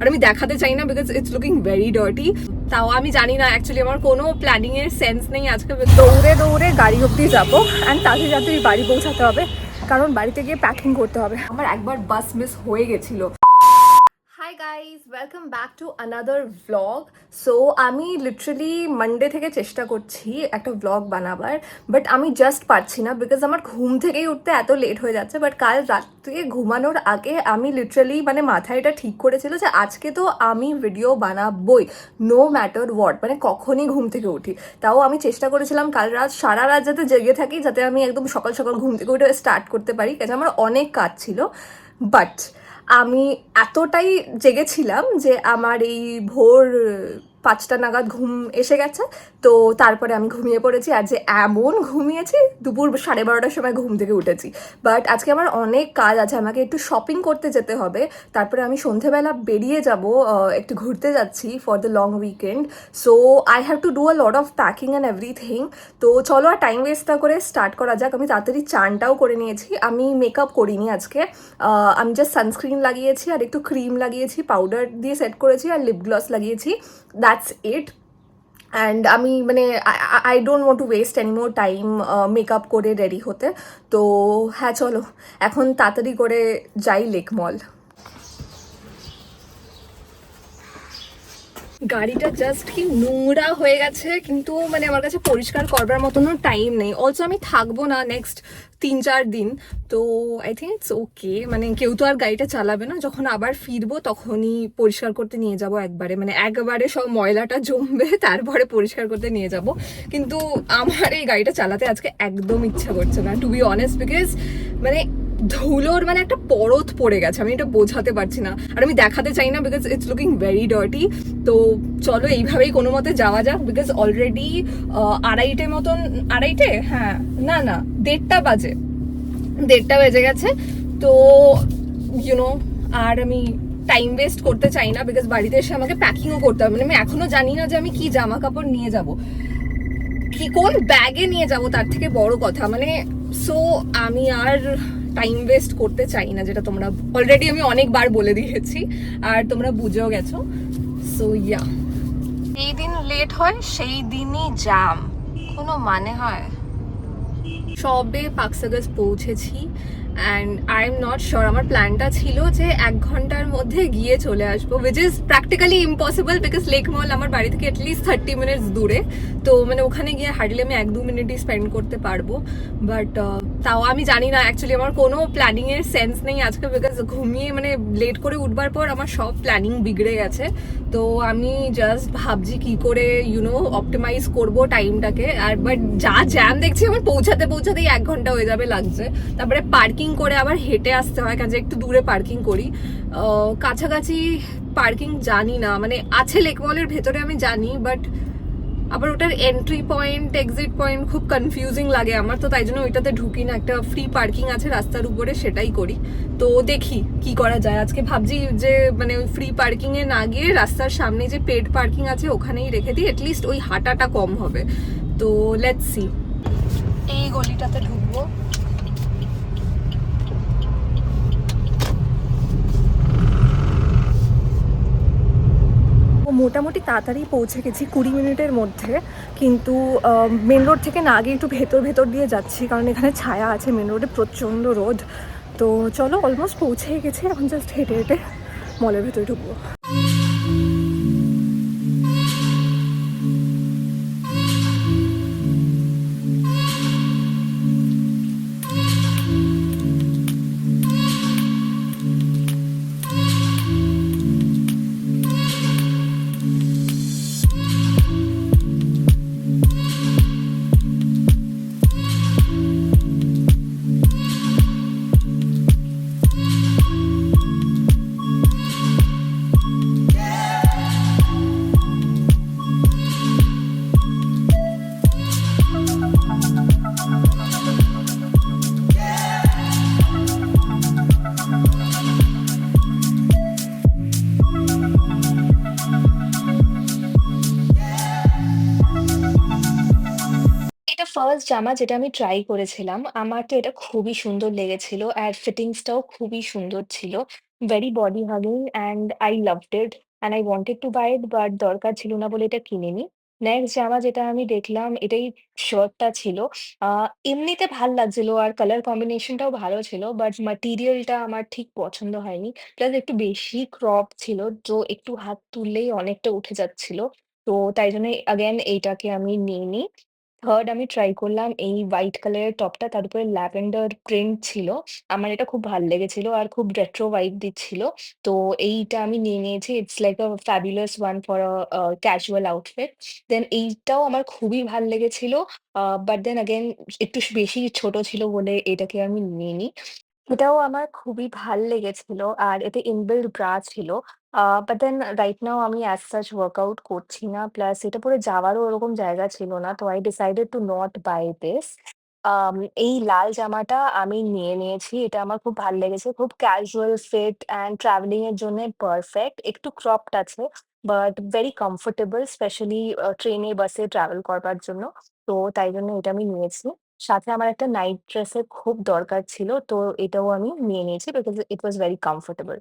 আর আমি দেখাতে চাই না because it's looking very dirty. তাও আমি জানি না, অ্যাকচুয়ালি আমার কোনো প্ল্যানিং এর সেন্স নেই আজকে। দৌড়ে দৌড়ে গাড়ি অব্দি যাবো অ্যান্ড তাড়াতাড়ি তাড়াতাড়ি বাড়ি পৌঁছাতে হবে, কারণ বাড়িতে গিয়ে প্যাকিং করতে হবে। আমার একবার বাস মিস হয়ে গেছিলো। Hi guys, welcome back to another vlog. So আমি লিটারালি মানডে থেকে চেষ্টা করছি একটা ভ্লগ বানাবার, বাট আমি জাস্ট পারছি না বিকজ আমার ঘুম থেকেই উঠতে এত লেট হয়ে যাচ্ছে। বাট কাল রাত্রে ঘুমানোর আগে আমি লিটারালি মানে মাথায় এটা ঠিক করেছিল যে আজকে তো আমি ভিডিও বানাবই, নো ম্যাটার হোয়াট, মানে কখনই ঘুম থেকে উঠি। তাও আমি চেষ্টা করেছিলাম কাল রাত সারা রাত যাতে জেগে থাকি, যাতে আমি একদম সকাল সকাল ঘুম থেকে উঠে স্টার্ট করতে পারি, কারণ আমার অনেক কাজ ছিল। বাট আমি এতটাই জেগেছিলাম যে আমার এই ভোর 5টা নাগাদ ঘুম এসে গেছে। তো তারপরে আমি ঘুমিয়ে পড়েছি, আর যে এমন ঘুমিয়েছি, দুপুর 12:30টার সময় ঘুম থেকে উঠেছি। বাট আজকে আমার অনেক কাজ আছে, আমাকে একটু শপিং করতে যেতে হবে। তারপরে আমি সন্ধেবেলা বেরিয়ে যাব, একটু ঘুরতে যাচ্ছি for the long weekend. So I have to do a lot of packing and everything. তো চলো আর টাইম ওয়েস্ট না করে স্টার্ট করা যাক। আমি তাড়াতাড়ি চানটাও করে নিয়েছি, আমি মেকআপ করিনি আজকে। আমি জাস্ট সানস্ক্রিন লাগিয়েছি আর একটু ক্রিম লাগিয়েছি, পাউডার দিয়ে সেট করেছি আর লিপ গ্লস লাগিয়েছি, দ্যাটস ইট। অ্যান্ড আমি মানে I don't want to West any more time makeup করে রেডি হতে। তো হ্যাঁ, চলো এখন তাড়াতাড়ি করে যাই লেক মল। গাড়িটা জাস্ট কি নোংরা হয়ে গেছে, কিন্তু মানে আমার কাছে পরিষ্কার করবার মতনও টাইম নেই। অলসো আমি থাকবো না নেক্সট 3-4 দিন, তো আই থিঙ্ক ইটস ওকে। মানে কেউ তো আর গাড়িটা চালাবে না, যখন আবার ফিরবো তখনই পরিষ্কার করতে নিয়ে যাব একবারে, মানে একবারে সব ময়লাটা জমবে তারপরে পরিষ্কার করতে নিয়ে যাব। কিন্তু আমার এই গাড়িটা চালাতে আজকে একদম ইচ্ছা করছে না, টু বি অনেস্ট, বিকজ মানে ধুলোর মানে একটা পরত পড়ে গেছে, আমি এটা বোঝাতে পারছি না। আর আমি দেখাতে চাই না because it's looking very dirty. তো চলো এইভাবেই কোনো মতে যাওয়া যাক, বিকজ অলরেডি 2:30 মতন, 2:30, হ্যাঁ না না 1:30 বাজে, 1:30 বেজে গেছে। তো ইউনো আর আমি টাইম ওয়েস্ট করতে চাই না, বিকজ বাড়িতে এসে আমাকে প্যাকিংও করতে হবে। মানে আমি এখনো জানি না যে আমি কি জামা কাপড় নিয়ে যাব, কি কোন ব্যাগে নিয়ে যাব, তার থেকে বড় কথা মানে। সো আমি আর টাইম ওয়েস্ট করতে চাই না, যেটা তোমরা অলরেডি আমি অনেকবার বলে দিয়েছি আর তোমরা বুঝেও গেছো। সো ইয়া, এই দিন লেট হয় সেই দিনই জ্যাম, কোনো মানে হয়? সবে পাকসাগাস পৌঁছেছি and I am not sure, আমার প্ল্যানটা ছিল যে 1 ঘন্টার মধ্যে গিয়ে চলে আসবো, which is practically impossible because Lake Mall আমার বাড়ি থেকে অ্যাটলিস্ট 30 মিনিটস দূরে। তো মানে ওখানে গিয়ে হার্ডলি আমি 1-2 মিনিটই স্পেন্ড করতে পারবো। বাট তাও আমি জানি না, অ্যাকচুয়ালি আমার কোনো প্ল্যানিং এর সেন্স নেই আজকে, বিকজ ঘুমিয়ে মানে লেট করে উঠবার পর আমার সব প্ল্যানিং বিগড়ে গেছে। তো আমি জাস্ট ভাবছি কি করে অপটিমাইজ করবো টাইমটাকে। আর বাট যা জ্যাম দেখছি আমার পৌঁছাতে পৌঁছাতেই 1 ঘন্টা হয়ে যাবে লাগছে। তারপরে পার্কিং করে আবার হেঁটে আসতে হয়, কাজে একটু দূরে পার্কিং করি। কাছাকাছি পার্কিং জানি না, মানে আছে লেক মলের ভেতরে আমি জানি, বাট আবার ওটার এন্ট্রি পয়েন্ট এক্সিট পয়েন্ট খুব কনফিউজিং লাগে আমার, তো তাই জন্য ওইটাতে ঢুকি না। একটা ফ্রি পার্কিং আছে রাস্তার উপরে, সেটাই করি। তো দেখি কি করা যায়। আজকে ভাবছি যে মানে ওই ফ্রি পার্কিং এ না গিয়ে রাস্তার সামনে যে পেড পার্কিং আছে ওখানেই রেখে দিই, অ্যাটলিস্ট ওই হাঁটাটা কম হবে। তো লেটস সি, এই গলিটাতে ঢুকবো। মোটামুটি তাড়াতাড়ি পৌঁছে গেছি 20 মিনিটের মধ্যে, কিন্তু মেন রোড থেকে না গিয়ে একটু ভেতর ভেতর দিয়ে যাচ্ছি, কারণ এখানে ছায়া আছে, মেন রোডে প্রচণ্ড রোদ। তো চলো অলমোস্ট পৌঁছে গেছি, এখন জাস্ট হেঁটে হেঁটে মলের ভেতরে ঢুকবো। ফার্স্ট জামা যেটা আমি ট্রাই করেছিলাম, আমার তো এটা খুবই সুন্দর লেগেছিল আর ফিটিংসটাও খুবই সুন্দর ছিল। very body hugging and I loved it and I wanted to buy it but দরকার ছিল না বলে এটা কিনিনি। নেক্সট জামা যেটা আমি দেখলাম এটাই শার্টটা ছিল। এমনিতে ভাল লাগছিল আর কালার কম্বিনেশনটাও ভালো ছিল বাট ম্যাটেরিয়ালটা আমার ঠিক পছন্দ হয়নি। প্লাস একটু বেশি ক্রপ ছিল তো একটু হাত তুললেই অনেকটা উঠে যাচ্ছিল। তো তাই জন্য এগেইন এইটাকে আমি নিইনি। থার্ড আমি ট্রাই করলাম এই হোয়াইট কালারের টপটা তার উপরে ল্যাভেন্ডার প্রিন্ট ছিল। আমার এটা খুব ভাল লেগেছিল আর খুব রেট্রো ভাইব দিচ্ছিল। তো এইটা আমি নিয়ে নিয়েছি। It's like a fabulous one for casual outfit. Then এইটাও আমার খুবই ভাল লেগেছিল। বাট দেন এগেইন একটু বেশি ছোট ছিল বলে এটাকে আমি নিইনি। এটাও আমার খুবই ভাল লেগেছিল। আর এতে ইনবিল্ট ব্রা ছিল। বাট দেন রাইট নাও আমি অ্যাজ সাচ ওয়ার্কআউট করছি না। প্লাস এটা পরে যাওয়ারও ওরকম জায়গা ছিল না। তো I decided to not buy this. আম এই লাল জামাটা আমি নিয়ে নিয়েছি। এটা আমার খুব ভাল লেগেছে। খুব ক্যাজুয়াল ফিট অ্যান্ড ট্রাভেলিং এর জন্যে পারফেক্ট। একটু ক্রপড আছে বাট ভেরি কমফোর্টেবল স্পেশালি ট্রেনে, বাসে ট্রাভেল করবার জন্য। তো তাই জন্য এটা আমি নিয়েছি। সাথে আমার একটা নাইট ড্রেসের খুব দরকার ছিল। তো এটাও আমি নিয়ে নিয়েছি because it was very comfortable.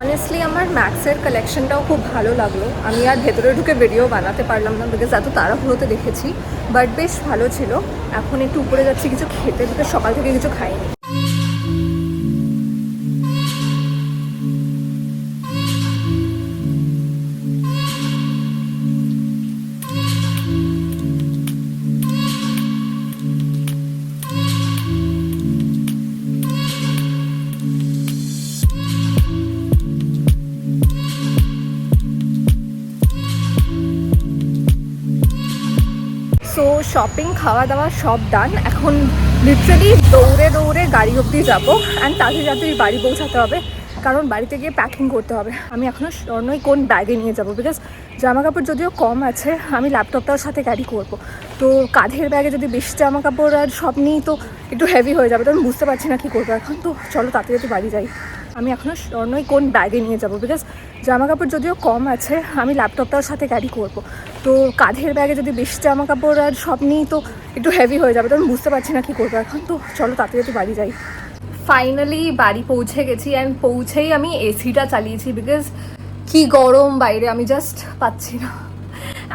Honestly আমার ম্যাক্সের কালেকশনটাও খুব ভালো লাগলো। আমি আর ভেতরে ঢুকে ভিডিও বানাতে পারলাম না বিকজ এত তাড়াহুড়োতে দেখেছি, বাট বেশ ভালো ছিল। এখন একটু উপরে যাচ্ছি কিছু খেতে, বিকজ সকাল থেকে কিছু খাইনি। সো শপিং, খাওয়া দাওয়া সব ডান। এখন লিটারালি দৌড়ে দৌড়ে গাড়ি অবধি যাবো অ্যান্ড তাড়াতাড়ি তাড়াতাড়ি বাড়ি পৌঁছাতে হবে, কারণ বাড়িতে গিয়ে প্যাকিং করতে হবে। আমি এখনও শিওর নই কোন ব্যাগে নিয়ে যাবো, বিকজ জামা কাপড় যদিও কম আছে, আমি ল্যাপটপটাও সাথে ক্যারি করবো। তো কাঁধের ব্যাগে যদি বেশি জামা কাপড় আর সব নিই তো একটু হেভি হয়ে যাবে, তো আমি বুঝতে পারছি না কী করবো এখন। তো চলো তাড়াতাড়ি তাড়াতাড়ি বাড়ি যাই। আমি এখনও শিওর নই কোন ব্যাগে নিয়ে যাবো, বিকজ জামা কাপড় যদিও কম আছে, আমি ল্যাপটপটাও সাথে ক্যারি করবো। তো কাঁধের ব্যাগে যদি বেশি জামা কাপড় আর সব নিই তো একটু হেভি হয়ে যাবে, তো আমি বুঝতে পারছি না কী করবো এখন। তো চলো তাড়াতাড়ি একটু বাড়ি যাই। ফাইনালি বাড়ি পৌঁছে গেছি অ্যান্ড পৌঁছেই আমি এসিটা চালিয়েছি, বিকজ কি গরম বাইরে, আমি জাস্ট পাচ্ছি না।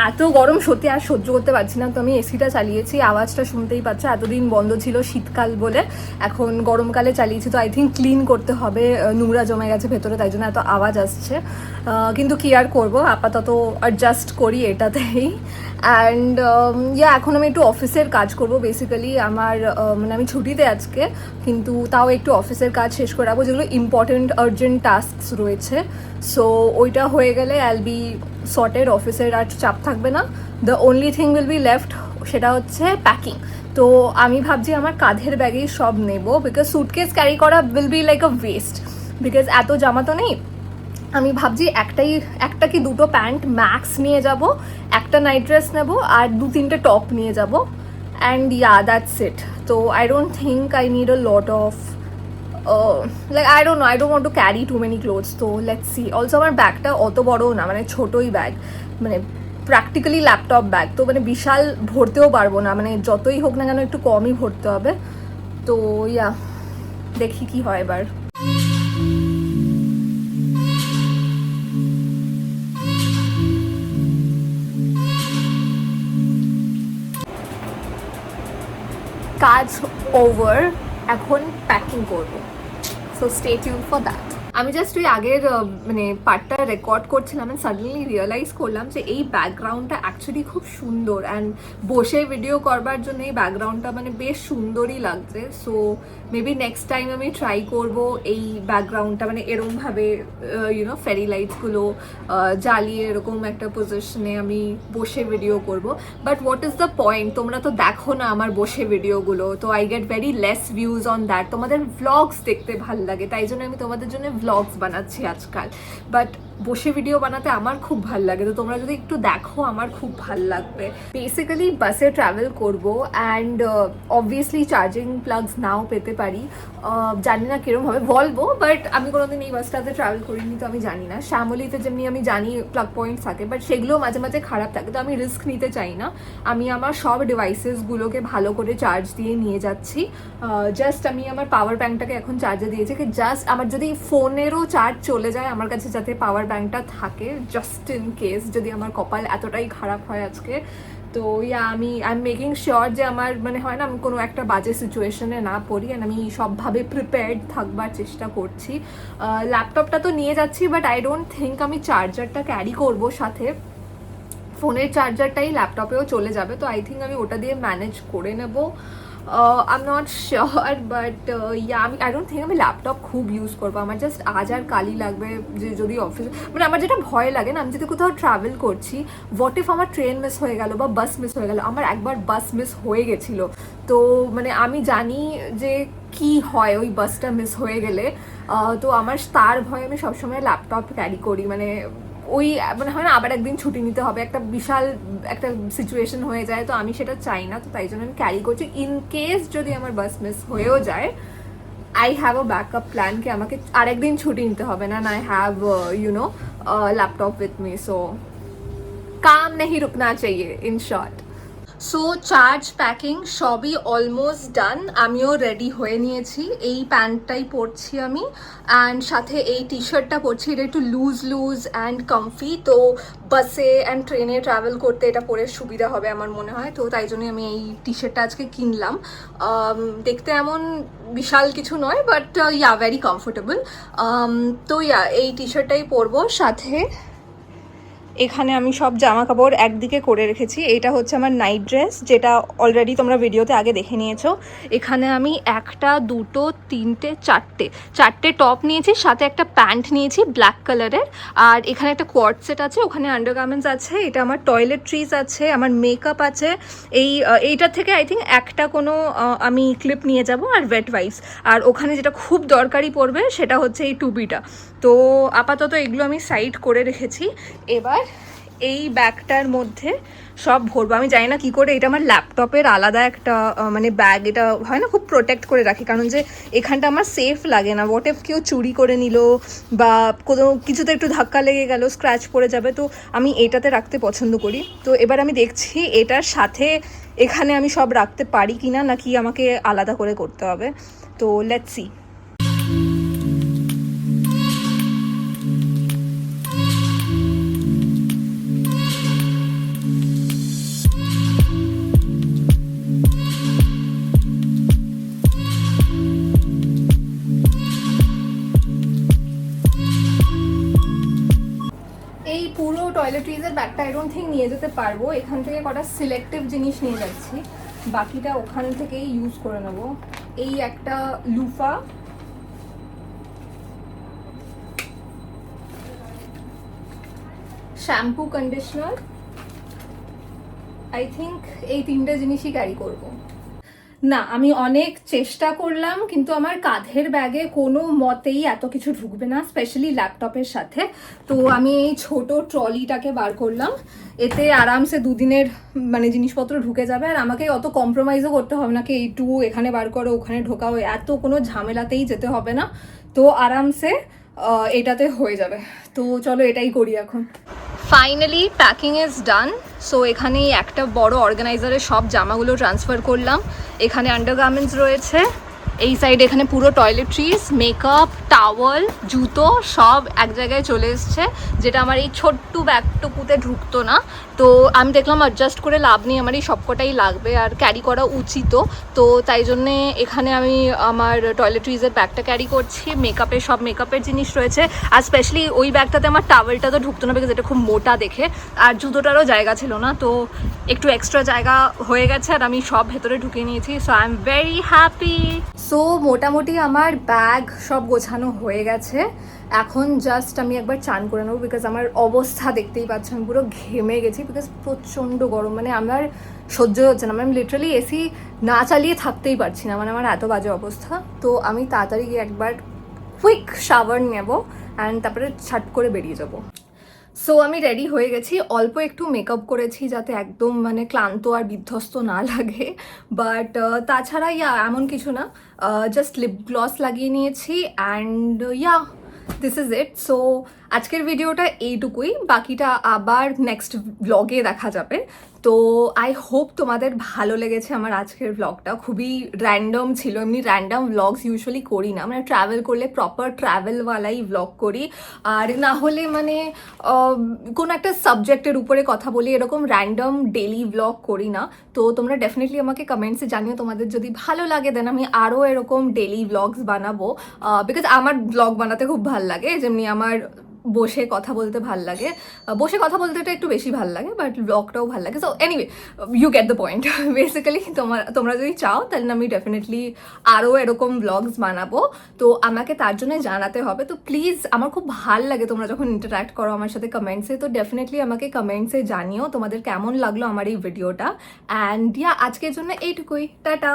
এত গরম সত্যি আর সহ্য করতে পারছি না। তো আমি এসিটা চালিয়েছি, আওয়াজটা শুনতেই পাচ্ছ। এতদিন বন্ধ ছিল শীতকাল বলে, এখন গরমকালে চালিয়েছি। তো আই থিঙ্ক ক্লিন করতে হবে, নোংরা জমে গেছে ভেতরে, তাই জন্য এত আওয়াজ আসছে। কিন্তু কি আর করবো, আপাতত অ্যাডজাস্ট করি এটাতেই। অ্যান্ড এখন আমি একটু অফিসের কাজ করবো বেসিক্যালি। আমার মানে আমি ছুটিতে আজকে, কিন্তু তাও একটু অফিসের কাজ শেষ করে রাখবো, যেগুলো ইম্পর্টেন্ট আর্জেন্ট টাস্কস রয়েছে। সো ওইটা হয়ে গেলে আইল বি সর্টেড, অফিসের আর চাপ থাকবে না। The only thing will be left, সেটা হচ্ছে প্যাকিং। তো আমি ভাবছি আমার কাঁধের ব্যাগেই সব নেব, বিকজ সুটকেস ক্যারি করা will be like a West, because এত জামা তো নেই। আমি ভাবছি একটা কি দুটো প্যান্ট ম্যাক্স নিয়ে যাব, একটা নাইট ড্রেস নেব আর 2-3টে টপ নিয়ে যাব, অ্যান্ড দ্যাটস ইট। তো I don't think I need a lot of like I don't know, I don't want to carry too many clothes. তো let's see. Also আমার ব্যাগটা অত বড়ও না, মানে ছোটোই ব্যাগ, মানে প্র্যাকটিক্যালি ল্যাপটপ ব্যাগ। তো মানে বিশাল ভরতেও পারবো না, মানে যতই হোক না কেন একটু কমই ভরতে হবে। তো দেখি কি হয় এবার। কাজ ওভার, এখন প্যাকিং করবো। So stay tune for that. আমি জাস্ট ওই আগের মানে পার্টটা রেকর্ড করছিলাম অ্যান্ড সাডেনলি রিয়েলাইজ করলাম যে এই ব্যাকগ্রাউন্ডটা অ্যাকচুয়ালি খুব সুন্দর, অ্যান্ড বসে ভিডিও করবার জন্য এই ব্যাকগ্রাউন্ডটা মানে বেশ সুন্দরই লাগছে। সো মেবি নেক্সট টাইম আমি ট্রাই করব এই ব্যাকগ্রাউন্ডটা মানে এরকমভাবে ইউনো ফেরি লাইটসগুলো জ্বালিয়ে এরকম একটা পজিশনে আমি বসে ভিডিও করব। But what is the point, তোমরা তো দেখো না আমার বসে ভিডিওগুলো, তো I get very less views on that. তোমাদের ভ্লগস দেখতে ভাল লাগে, তাই জন্য আমি তোমাদের জন্য ভ্লগস বানাচ্ছি আজকাল। বাট বসে ভিডিও বানাতে আমার খুব ভাল লাগে, তো তোমরা যদি একটু দেখো আমার খুব ভাল লাগবে। বেসিক্যালি বাসে ট্রাভেল করবো অ্যান্ড অবভিয়াসলি চার্জিং প্লাগস নাও পেতে পারি, জানি না কিরম হবে, বলবো, বাট আমি কোনোদিন এই বাসটাতে ট্রাভেল করিনি তো আমি জানি না। শ্যামলিতে যেমনি আমি জানি প্লাগ পয়েন্টস থাকে, বাট সেগুলো মাঝে মাঝে খারাপ থাকে, তো আমি রিস্ক নিতে চাই না। আমি আমার সব ডিভাইসেসগুলোকে ভালো করে চার্জ দিয়ে নিয়ে যাচ্ছি। জাস্ট আমি আমার পাওয়ার ব্যাঙ্কটাকে এখন চার্জে দিয়েছি, কি জাস্ট আমার যদি ফোনেরও চার্জ চলে যায় আমার কাছে যাতে পাওয়ার ব্যাঙ্কটা থাকে, জাস্ট ইন কেস যদি আমার কপাল এতটাই খারাপ হয় আজকে। তো আমি আই এম মেকিং শিওর যে আমার মানে হয় না আমি কোনো একটা বাজে সিচুয়েশনে না পড়ি, অ্যান্ড আমি সবভাবে প্রিপেয়ার্ড থাকবার চেষ্টা করছি। ল্যাপটপটা তো নিয়ে যাচ্ছি, বাট আই ডোন্ট থিঙ্ক আমি চার্জারটা ক্যারি করবো সাথে, ফোনের চার্জারটাই ল্যাপটপেও চলে যাবে, তো আই থিঙ্ক আমি ওটা দিয়ে ম্যানেজ করে নেব। I am not sure, but আমি আই ডোন্ট থিঙ্ক আমি ল্যাপটপ খুব ইউজ করবো। আমার জাস্ট আজ আর কালই লাগবে, যে যদি অফিস মানে আমার যেটা ভয় লাগে না, আমি যদি কোথাও ট্রাভেল করছি, হোয়াট ইফ আমার ট্রেন মিস হয়ে গেল বা বাস মিস হয়ে গেল। আমার একবার বাস মিস হয়ে গেছিলো, তো মানে আমি জানি যে কি হয় ওই বাসটা মিস হয়ে গেলে, তো আমার তার ভয়ে আমি সবসময় ল্যাপটপ ক্যারি করি। মানে ওই মানে হয় না আবার একদিন ছুটি নিতে হবে, একটা বিশাল একটা সিচুয়েশন হয়ে যায়, তো আমি সেটা চাই না, তো তাই জন্য আমি ক্যারি করছি। ইন কেস যদি আমার বাস মিস হয়েও যায়, I have a backup plan, কি আমাকে আরেকদিন ছুটি নিতে হবে না, I have you know laptop with me, so কাম নেই রুকনা চাইয়ে in short. So charge packing সবই অলমোস্ট ডান, আমিও রেডি হয়ে নিয়েছি। এই প্যান্টটাই পরছি আমি, অ্যান্ড সাথে এই টি শার্টটা পরছি, এটা একটু লুজ লুজ অ্যান্ড কমফি, তো বাসে অ্যান্ড ট্রেনে ট্রাভেল করতে এটা পরে সুবিধা হবে আমার মনে হয়, তো তাই জন্য আমি এই টি শার্টটা আজকে কিনলাম। দেখতে এমন বিশাল কিছু নয়, বাট ইয়া ভেরি কমফোর্টেবল। তো ইয়া এই টি শার্টটাই পরবো, সাথে এখানে আমি সব জামা কাপড় একদিকে করে রেখেছি। এটা হচ্ছে আমার নাইট ড্রেস, যেটা অলরেডি তোমরা ভিডিওতে আগে দেখে নিয়েছো। এখানে আমি একটা দুটো তিনটে চারটে টপ নিয়েছি, সাথে একটা প্যান্ট নিয়েছি ব্ল্যাক কালারের, আর এখানে একটা কোয়ার্ড সেট আছে, ওখানে আন্ডারগার্মেন্টস আছে, এটা আমার টয়লেট্রিজ আছে, আমার মেকআপ আছে। এইটার থেকে আই থিঙ্ক একটা কোনো আমি ক্লিপ নিয়ে যাব, আর ওয়েট ওয়াইপস, আর ওখানে যেটা খুব দরকারি পড়বে সেটা হচ্ছে এই টুপিটা। তো আপাতত এগুলো আমি সাইড করে রেখেছি। এবার এই ব্যাগটার মধ্যে সব ভরবো। আমি জানি না কী করে, এটা আমার ল্যাপটপের আলাদা একটা মানে ব্যাগ, এটা হয় না খুব প্রোটেক্ট করে রাখি, কারণ যে এখানটা আমার সেফ লাগে না, হোয়াট ইফ কেউ চুরি করে নিল বা কোনো কিছুতে একটু ধাক্কা লেগে গেল, স্ক্র্যাচ পড়ে যাবে, তো আমি এটাতে রাখতে পছন্দ করি। তো এবার আমি দেখছি এটার সাথে এখানে আমি সব রাখতে পারি কি না, নাকি আমাকে আলাদা করে করতে হবে, তো লেটস সি। এই পুরো টয়লেট্রিজের ব্যাগটা আই ডোন্ট থিঙ্ক নিয়ে যেতে পারবো, এখান থেকে কটা সিলেক্টিভ জিনিস নিয়ে যাচ্ছি, বাকিটা ওখান থেকেই ইউজ করে নেব। এই একটা লুফা, শ্যাম্পু, কন্ডিশনার, আই থিঙ্ক এই তিনটে জিনিসই ক্যারি করবো। না, আমি অনেক চেষ্টা করলাম, কিন্তু আমার কাঁধের ব্যাগে কোনো মতেই এত কিছু ঢুকবে না, স্পেশালি ল্যাপটপের সাথে। তো আমি এই ছোট ট্রলিটাকে বার করলাম, এতে আরামসে দুদিনের মানে জিনিসপত্র ঢুকে যাবে, আর আমাকে অত কম্প্রোমাইজও করতে হবে না, কি এইটু এখানে বার করো ওখানে ঢোকাও, এত কোনো ঝামেলাতেই যেতে হবে না, তো আরামসে এটাতে হয়ে যাবে। তো চলো এটাই করি এখন। Finally packing is done. So এখানে একটা বড় অর্গানাইজারে সব জামাগুলো ট্রান্সফার করলাম। এখানে আন্ডারগার্মেন্টস রয়েছে, এই সাইডে এখানে পুরো টয়লেট্রিজ, মেকআপ, টাওয়াল, জুতো সব এক জায়গায় চলে এসছে, যেটা আমার এই ছোট্ট ব্যাগটুকুতে ঢুকতো না। তো আমি দেখলাম অ্যাডজাস্ট করে লাভ নেই, আমার এই সবকটাই লাগবে আর ক্যারি করা উচিতও, তো তাই জন্যে এখানে আমি আমার টয়লেট্রিজের ব্যাগটা ক্যারি করছি। মেকআপের সব মেকআপের জিনিস রয়েছে, আর স্পেশালি ওই ব্যাগটাতে আমার টাওয়েলটা তো ঢুকতো না, বিকজ এটা খুব মোটা দেখে, আর জুতোটারও জায়গা ছিল না, তো একটু এক্সট্রা জায়গা হয়ে গেছে, আর আমি সব ভেতরে ঢুকিয়ে নিয়েছি। So I am very happy. So মোটামুটি আমার ব্যাগ সব গোছানো হয়ে গেছে, এখন জাস্ট আমি একবার চান করে নেবো, বিকজ আমার অবস্থা দেখতেই পাচ্ছ, আমি পুরো ঘেমে গেছি, বিকজ প্রচণ্ড গরম, মানে আমার সহ্য হচ্ছে না, মানে আমি লিটারালি এসি না চালিয়ে থাকতেই পারছি না, মানে আমার এত বাজে অবস্থা। তো আমি তাড়াতাড়ি গিয়ে একবার কুইক শাওয়ার নেব, অ্যান্ড তারপরে ছাট করে বেরিয়ে যাবো। সো আমি রেডি হয়ে গেছি, অল্প একটু মেকআপ করেছি যাতে একদম মানে ক্লান্ত আর বিধ্বস্ত না লাগে, বাট তাছাড়া এমন কিছু না, জাস্ট লিপ গ্লস লাগিয়ে নিয়েছি and this is it. So আজকের ভিডিওটা এইটুকুই, বাকিটা আবার নেক্সট ব্লগে দেখা যাবে। তো আই হোপ তোমাদের ভালো লেগেছে আমার আজকের ব্লগটা, খুবই র্যান্ডম ছিল, এমনি র্যান্ডম ব্লগস ইউজুয়ালি করি না, মানে ট্রাভেল করলে প্রপার ট্রাভেলওয়ালাই ব্লগ করি, আর না হলে মানে কোনো একটা সাবজেক্টের উপরে কথা বলি, এরকম র্যান্ডম ডেলি ব্লগ করি না। তো তোমরা ডেফিনেটলি আমাকে কমেন্টসে জানিও তোমাদের যদি ভালো লাগে, দেন আমি আরও এরকম ডেলি ব্লগস বানাবো, বিকজ আমার ব্লগ বানাতে খুব ভাল লাগে, যেমনি আমার বসে কথা বলতে ভাল লাগে, বসে কথা বলতে এটা একটু বেশি ভাল লাগে, বাট ব্লগটাও ভাল লাগে। So anyway, you get the point. Basically তোমরা যদি চাও তাহলে আমি ডেফিনেটলি আরও এরকম ব্লগস বানাবো, তো আমাকে তার জন্য জানাতে হবে। তো প্লিজ, আমার খুব ভাল লাগে তোমরা যখন ইন্টারাক্ট করো আমার সাথে কমেন্টসে, তো ডেফিনেটলি আমাকে কমেন্টসে জানিও তোমাদের কেমন লাগলো আমার এই ভিডিওটা। অ্যান্ড আজকের জন্য এইটুকুই, টাটা।